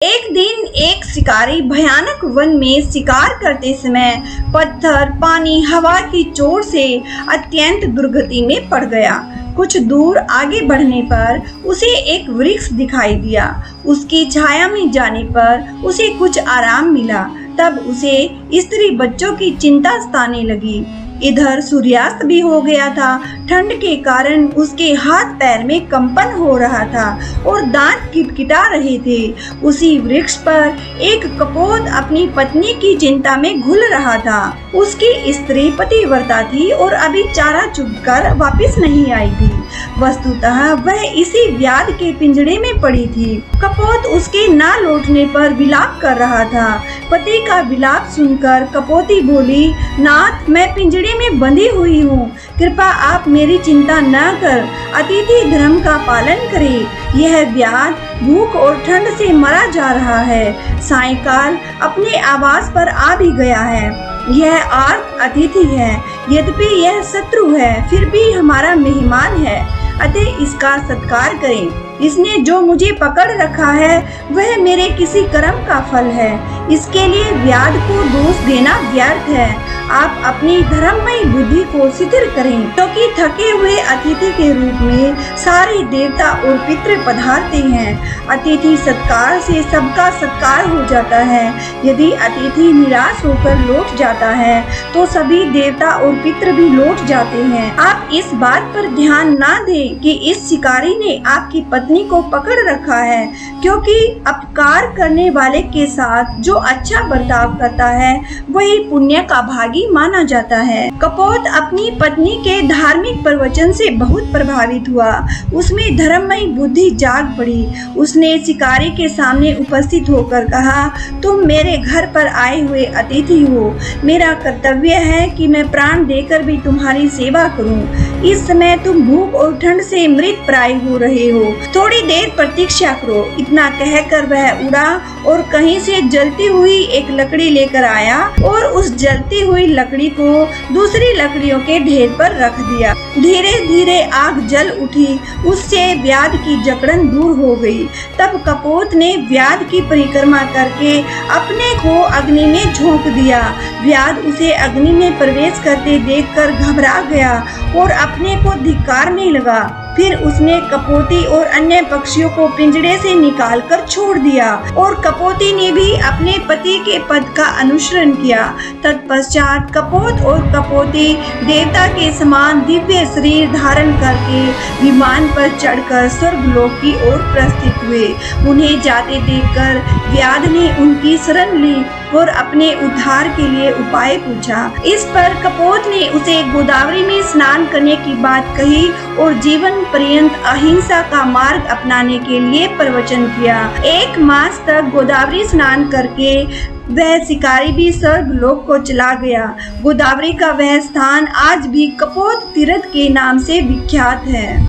एक दिन एक शिकारी भयानक वन में शिकार करते समय पत्थर, पानी, हवा की चोट से अत्यंत दुर्गति में पड़ गया। कुछ दूर आगे बढ़ने पर उसे एक वृक्ष दिखाई दिया। उसकी छाया में जाने पर उसे कुछ आराम मिला। तब उसे स्त्री बच्चों की चिंता सताने लगी। इधर सूर्यास्त भी हो गया था। ठंड के कारण उसके हाथ पैर में कंपन हो रहा था और दांत किटकिटा रहे थे। उसी वृक्ष पर एक कपोत अपनी पत्नी की चिंता में घुल रहा था। उसकी स्त्री पतिव्रता थी और अभी चारा चुगकर वापस नहीं आई थी। वस्तुतः वह इसी व्याध के पिंजड़े में पड़ी थी। कपोत उसके ना लौटने पर विलाप कर रहा था। पति का विलाप सुनकर कपोती बोली, नाथ, मैं पिंजड़े में बंधी हुई हूँ, कृपा आप मेरी चिंता न कर अतिथि धर्म का पालन करें। यह व्याध भूख और ठंड से मरा जा रहा है। सायंकाल अपने आवास पर आ भी गया है। यह आर्त अतिथि है, यद्यपि यह शत्रु है, फिर भी हमारा मेहमान है, अतः इसका सत्कार करें। इसने जो मुझे पकड़ रखा है वह मेरे किसी कर्म का फल है। इसके लिए व्याध को दोष देना व्यर्थ है। आप अपनी धर्ममयी बुद्धि को शिथिल करें, क्योंकि थके हुए अतिथि के रूप में सारे देवता और पितृ पधारते हैं। अतिथि सत्कार से सबका सत्कार हो जाता है। यदि अतिथि निराश होकर लौट जाता है तो सभी देवता और पितृ भी लौट जाते हैं। आप इस बात पर ध्यान ना दें कि इस शिकारी ने आपकी पत्नी को पकड़ रखा है, क्योंकि अपकार करने वाले के साथ जो अच्छा बर्ताव करता है वही पुण्य का भागी माना जाता है। कपोत अपनी पत्नी के धार्मिक प्रवचन से बहुत प्रभावित हुआ। उसमें धर्ममयी बुद्धि जाग पड़ी। उसने शिकारी के सामने उपस्थित होकर कहा, तुम मेरे घर पर आए हुए अतिथि हो। मेरा कर्तव्य है कि मैं प्राण देकर भी तुम्हारी सेवा करूं। इस समय तुम भूख और ठंड से मृत प्राय हो रहे हो। थोड़ी देर प्रतीक्षा करो। इतना कहकर वह उड़ा और कहीं से जलती हुई एक लकड़ी लेकर आया और उस जलती हुई लकड़ी को दूसरी लकड़ियों के ढेर पर रख दिया। धीरे धीरे आग जल उठी। उससे व्याध की जकड़न दूर हो गई। तब कपोत ने व्याध की परिक्रमा करके अपने को अग्नि में झोंक दिया। व्याध उसे अग्नि में प्रवेश करते देखकर घबरा गया और अपने को धिक्कारने लगा। फिर उसने कपोती और अन्य पक्षियों को पिंजड़े से निकालकर छोड़ दिया और कपोती ने भी अपने पति के पद का अनुसरण किया। तत्पश्चात कपोत और कपोती देवता के समान दिव्य शरीर धारण करके विमान पर चढ़कर स्वर्गलोक की ओर प्रस्थित हुए। उन्हें जाते देखकर व्याध ने उनकी शरण ली और अपने उद्धार के लिए उपाय पूछा। इस पर कपोत ने उसे गोदावरी में स्नान करने की बात कही और जीवन पर्यंत अहिंसा का मार्ग अपनाने के लिए प्रवचन किया। 1 मास तक गोदावरी स्नान करके वह शिकारी भी स्वर्गलोक को चला गया। गोदावरी का वह स्थान आज भी कपोत तीर्थ के नाम से विख्यात है।